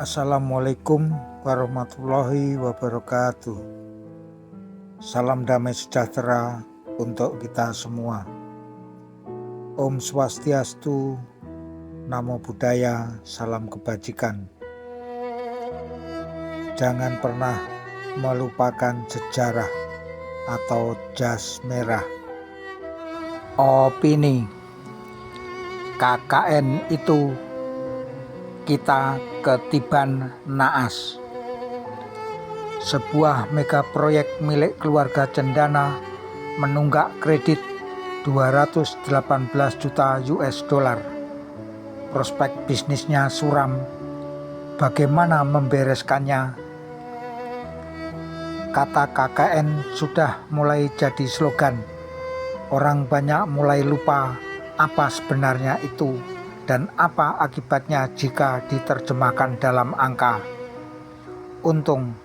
Assalamualaikum warahmatullahi wabarakatuh. Salam damai sejahtera untuk kita semua. Om Swastiastu, Namo Buddhaya, salam kebajikan. Jangan pernah melupakan sejarah atau jas merah. Opini KKN itu kita ketiban naas. Sebuah mega proyek milik keluarga Cendana menunggak kredit 218 juta US dollar. Prospek bisnisnya suram. Bagaimana membereskannya? Kata KKN sudah mulai jadi slogan. Orang banyak mulai lupa apa sebenarnya itu dan apa akibatnya jika diterjemahkan dalam angka. Untung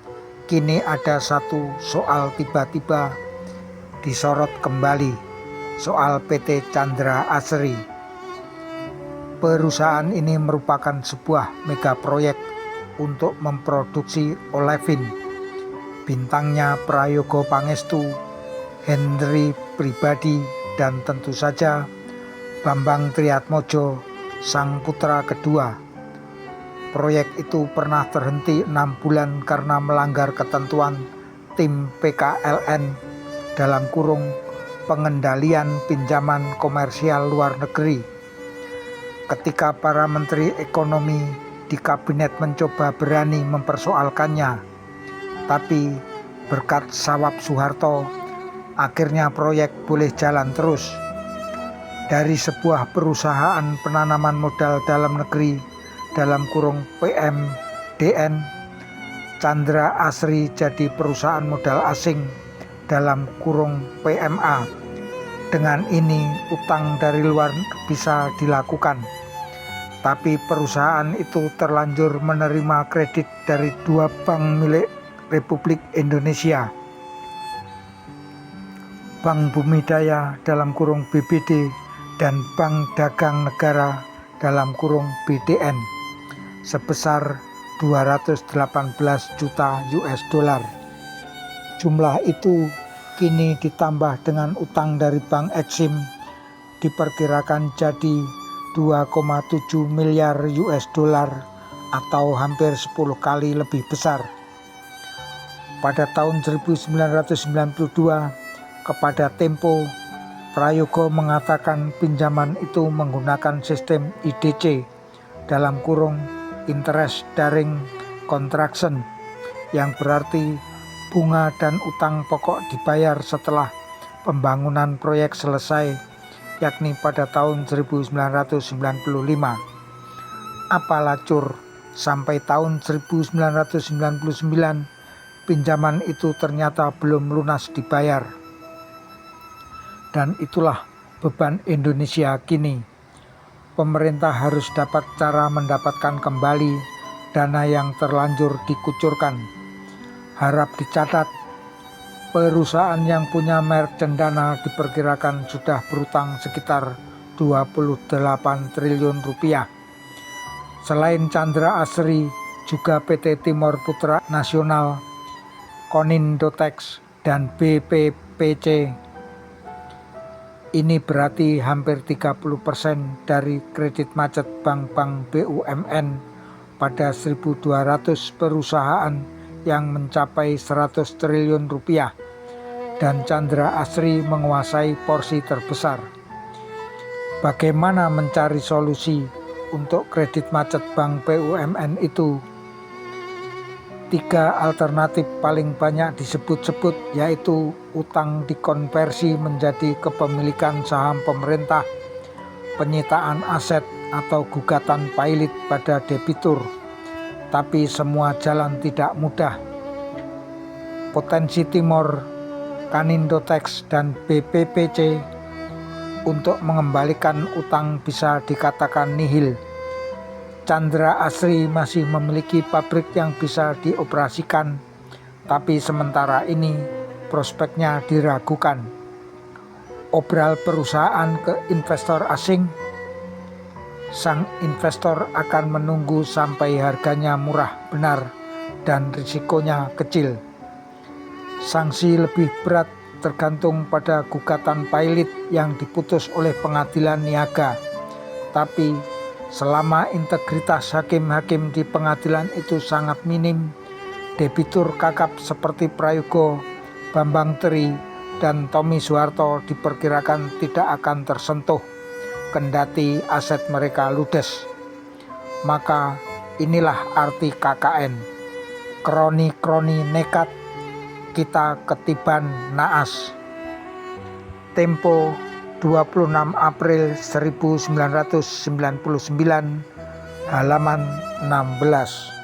kini ada satu soal tiba-tiba disorot kembali, soal PT Chandra Asri. Perusahaan ini merupakan sebuah mega proyek untuk memproduksi olefin. Bintangnya Prayogo Pangestu, Henry Pribadi, dan tentu saja Bambang Triatmojo, sang putra kedua. Proyek itu pernah terhenti 6 bulan karena melanggar ketentuan tim PKLN (pengendalian pinjaman komersial luar negeri). Ketika para menteri ekonomi di kabinet mencoba berani mempersoalkannya, tapi berkat sawab Soeharto, akhirnya proyek boleh jalan terus. Dari sebuah perusahaan penanaman modal dalam negeri (PMDN), Chandra Asri jadi perusahaan modal asing (PMA). Dengan ini utang dari luar bisa dilakukan. Tapi perusahaan itu terlanjur menerima kredit dari 2 bank milik Republik Indonesia, Bank Bumi Daya (BBD) dan Bank Dagang Negara (BDN) sebesar 218 juta US dollar. Jumlah itu kini ditambah dengan utang dari Bank Exim diperkirakan jadi 2,7 miliar US dollar atau hampir 10 kali lebih besar. Pada tahun 1992 kepada Tempo, Prayogo mengatakan pinjaman itu menggunakan sistem IDC (Interest Daring Contraction), yang berarti bunga dan utang pokok dibayar setelah pembangunan proyek selesai, yakni pada tahun 1995. Apa lacur sampai tahun 1999 pinjaman itu ternyata belum lunas dibayar. Dan itulah beban Indonesia kini. Pemerintah harus dapat cara mendapatkan kembali dana yang terlanjur dikucurkan. Harap dicatat, perusahaan yang punya merek Cendana diperkirakan sudah berutang sekitar 28 triliun rupiah. Selain Chandra Asri, juga PT Timor Putra Nasional, Konindotex, dan BPPC. Ini berarti hampir 30% dari kredit macet bank-bank BUMN pada 1.200 perusahaan yang mencapai 100 triliun rupiah, dan Chandra Asri menguasai porsi terbesar. Bagaimana mencari solusi untuk kredit macet bank BUMN itu? 3 alternatif paling banyak disebut-sebut, yaitu utang dikonversi menjadi kepemilikan saham pemerintah, penyitaan aset, atau gugatan pailit pada debitur. Tapi semua jalan tidak mudah. Potensi Timor, Konindotex, dan BPPC untuk mengembalikan utang bisa dikatakan nihil. Chandra Asri masih memiliki pabrik yang bisa dioperasikan, tapi sementara ini prospeknya diragukan. Obral perusahaan ke investor asing. sang investor akan menunggu sampai harganya murah benar dan risikonya kecil. Sanksi lebih berat tergantung pada gugatan pilot yang diputus oleh pengadilan niaga. Tapi selama integritas hakim-hakim di pengadilan itu sangat minim, debitur kakap seperti Prayogo, Bambang Tri, dan Tommy Soeharto diperkirakan tidak akan tersentuh kendati aset mereka ludes. Maka inilah arti KKN, kroni-kroni nekat, kita ketiban naas. Tempo 26 April 1999, halaman 16.